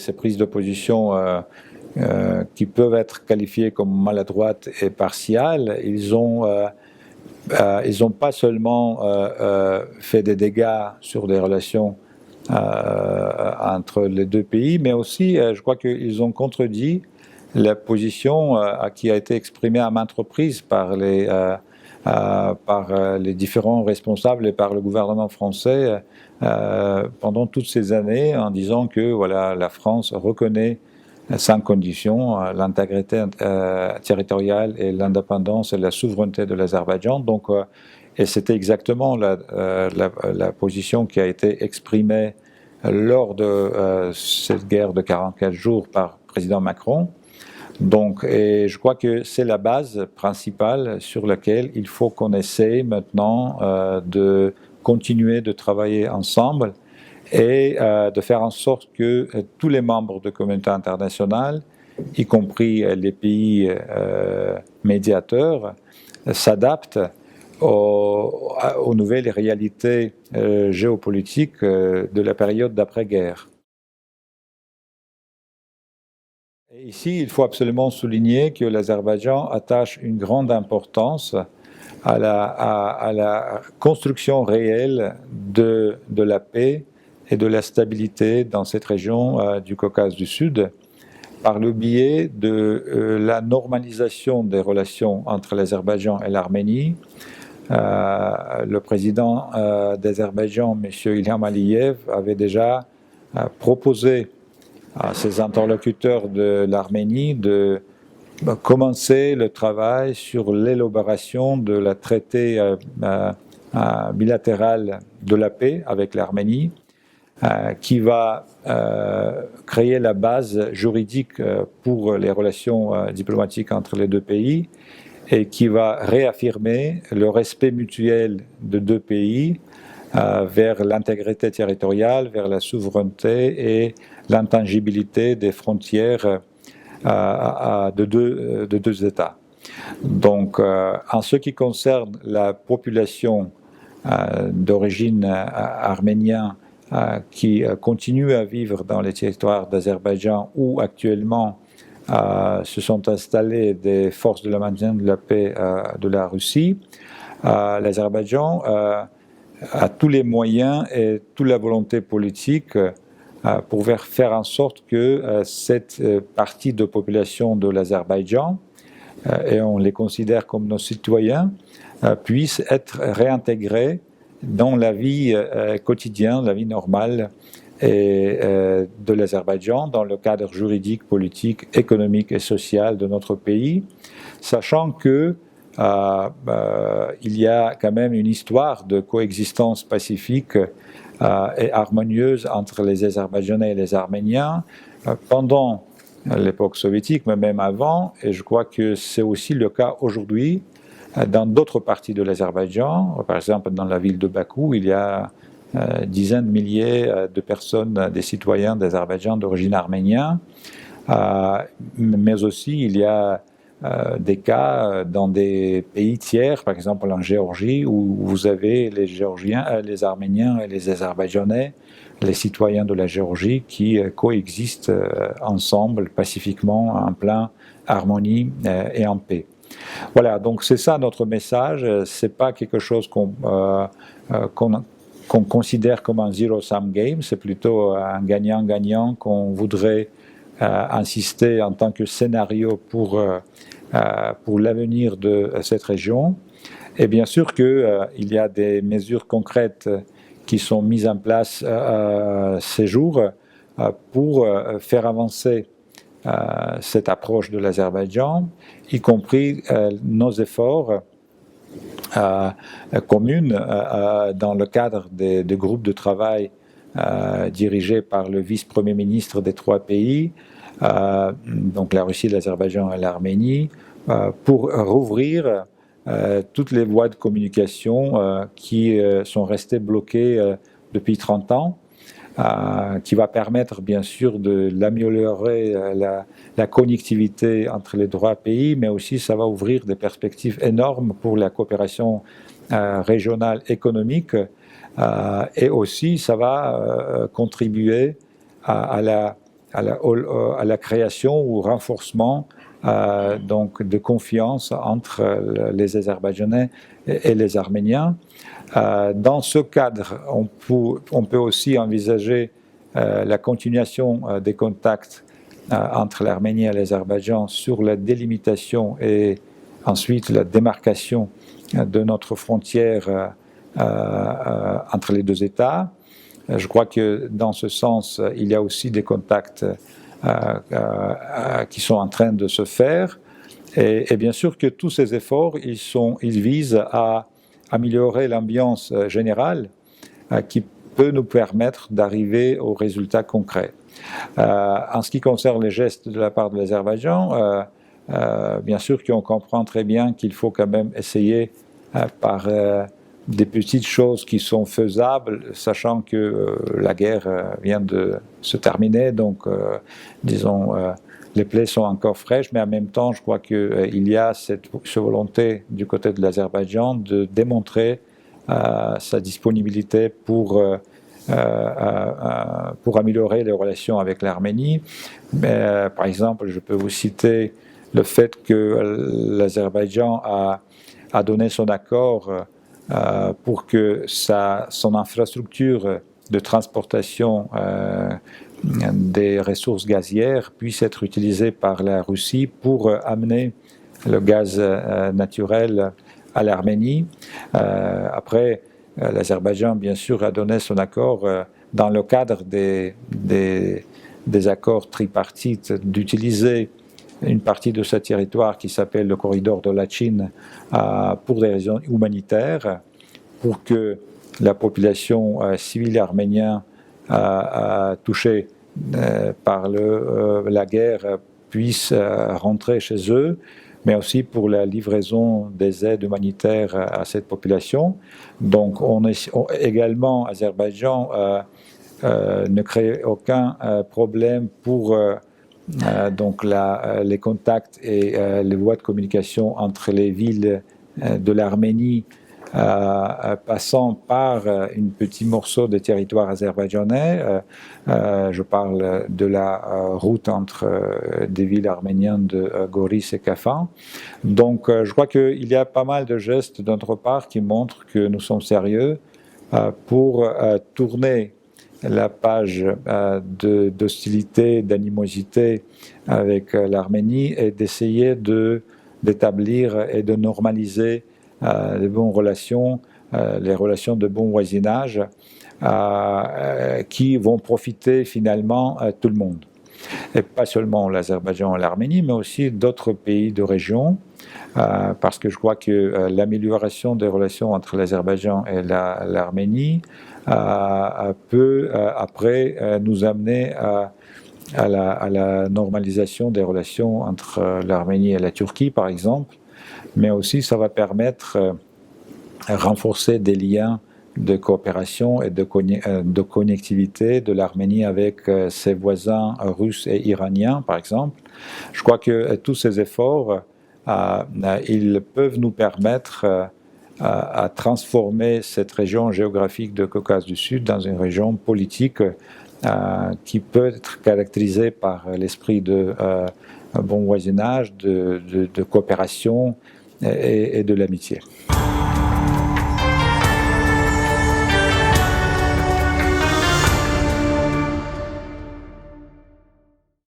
ces prises de position qui peuvent être qualifiées comme maladroites et partiales, ils ont pas seulement fait des dégâts sur des relations entre les deux pays, mais aussi, je crois qu'ils ont contredit la position qui a été exprimée à maintes reprises par les différents responsables et par le gouvernement français pendant toutes ces années, en disant que voilà, la France reconnaît sans condition l'intégrité territoriale et l'indépendance et la souveraineté de l'Azerbaïdjan. Donc, et c'était exactement la position qui a été exprimée lors de cette guerre de 44 jours par le président Macron. Donc, et je crois que c'est la base principale sur laquelle il faut qu'on essaie maintenant de continuer de travailler ensemble et de faire en sorte que tous les membres de la communauté internationale, y compris les pays médiateurs, s'adaptent aux nouvelles réalités géopolitiques de la période d'après-guerre. Et ici, il faut absolument souligner que l'Azerbaïdjan attache une grande importance à la construction réelle de la paix et de la stabilité dans cette région du Caucase du Sud, par le biais de la normalisation des relations entre l'Azerbaïdjan et l'Arménie. Le président d'Azerbaïdjan, M. Ilham Aliyev, avait déjà proposé à ses interlocuteurs de l'Arménie de commencer le travail sur l'élaboration de la traité bilatéral de la paix avec l'Arménie, qui va créer la base juridique pour les relations diplomatiques entre les deux pays et qui va réaffirmer le respect mutuel de deux pays vers l'intégrité territoriale, vers la souveraineté et l'intangibilité des frontières de deux États. Donc, en ce qui concerne la population d'origine arménienne qui continue à vivre dans les territoires d'Azerbaïdjan où actuellement se sont installées des forces de la maintien de la paix de la Russie, l'Azerbaïdjan a tous les moyens et toute la volonté politique pour faire en sorte que cette partie de population de l'Azerbaïdjan, et on les considère comme nos citoyens, puisse être réintégrée dans la vie quotidienne, la vie normale de l'Azerbaïdjan, dans le cadre juridique, politique, économique et social de notre pays, sachant que il y a quand même une histoire de coexistence pacifique et harmonieuse entre les Azerbaïdjanais et les Arméniens pendant l'époque soviétique, mais même avant, et je crois que c'est aussi le cas aujourd'hui dans d'autres parties de l'Azerbaïdjan. Par exemple, dans la ville de Bakou, il y a dizaines de milliers de personnes, des citoyens d'Azerbaïdjan d'origine arménienne, mais aussi il y a des cas dans des pays tiers, par exemple en Géorgie, où vous avez les Géorgiens, les Arméniens et les Azerbaïdjanais, les citoyens de la Géorgie qui coexistent ensemble pacifiquement en pleine harmonie et en paix. Voilà, donc c'est ça notre message. C'est pas quelque chose qu'on considère comme un zero-sum game, c'est plutôt un gagnant-gagnant qu'on voudrait insister en tant que scénario pour l'avenir de cette région. Et bien sûr qu'il y a des mesures concrètes qui sont mises en place ces jours pour faire avancer cette approche de l'Azerbaïdjan, y compris nos efforts communs dans le cadre des groupes de travail dirigés par le vice-premier ministre des trois pays, donc la Russie, l'Azerbaïdjan et l'Arménie, pour rouvrir toutes les voies de communication qui sont restées bloquées depuis 30 ans, qui va permettre bien sûr d'améliorer la connectivité entre les trois pays, mais aussi ça va ouvrir des perspectives énormes pour la coopération régionale économique, et aussi ça va contribuer à la à la création ou renforcement donc de confiance entre les Azerbaïdjanais et les Arméniens. Dans ce cadre, on peut aussi envisager la continuation des contacts entre l'Arménie et l'Azerbaïdjan sur la délimitation et ensuite la démarcation de notre frontière entre les deux États. Je crois que dans ce sens, il y a aussi des contacts qui sont en train de se faire. Et bien sûr que tous ces efforts, ils visent à améliorer l'ambiance générale qui peut nous permettre d'arriver aux résultats concrets. En ce qui concerne les gestes de la part de l'Azerbaïdjan, bien sûr qu'on comprend très bien qu'il faut quand même essayer par des petites choses qui sont faisables, sachant que la guerre vient de se terminer, donc disons les plaies sont encore fraîches, mais en même temps je crois qu'il y a cette volonté du côté de l'Azerbaïdjan de démontrer sa disponibilité pour améliorer les relations avec l'Arménie. Par exemple, je peux vous citer le fait que l'Azerbaïdjan a donné son accord pour que son infrastructure de transportation des ressources gazières puisse être utilisée par la Russie pour amener le gaz naturel à l'Arménie. Après, l'Azerbaïdjan, bien sûr, a donné son accord dans le cadre des accords tripartites d'utiliser une partie de ce territoire qui s'appelle le corridor de Lachin pour des raisons humanitaires, pour que la population civile arménienne touchée par la guerre puisse rentrer chez eux, mais aussi pour la livraison des aides humanitaires à cette population. Donc, également, Azerbaïdjan ne crée aucun problème pour donc les contacts et les voies de communication entre les villes de l'Arménie, passant par un petit morceau de territoire azerbaïdjanais. Je parle de la route entre des villes arméniennes de Goris et Kafan. Donc je crois qu'il y a pas mal de gestes de notre part qui montrent que nous sommes sérieux pour tourner la page d'hostilité, d'animosité avec l'Arménie et d'essayer d'établir et de normaliser les bonnes relations, les relations de bon voisinage qui vont profiter finalement à tout le monde. Et pas seulement l'Azerbaïdjan et l'Arménie, mais aussi d'autres pays de région, parce que je crois que l'amélioration des relations entre l'Azerbaïdjan et l'Arménie peut après nous amener à la normalisation des relations entre l'Arménie et la Turquie, par exemple, mais aussi ça va permettre de renforcer des liens de coopération et de connectivité de l'Arménie avec ses voisins russes et iraniens, par exemple. Je crois que tous ces efforts, ils peuvent nous permettre à transformer cette région géographique de Caucase du Sud dans une région politique qui peut être caractérisée par l'esprit de bon voisinage, de coopération et de l'amitié.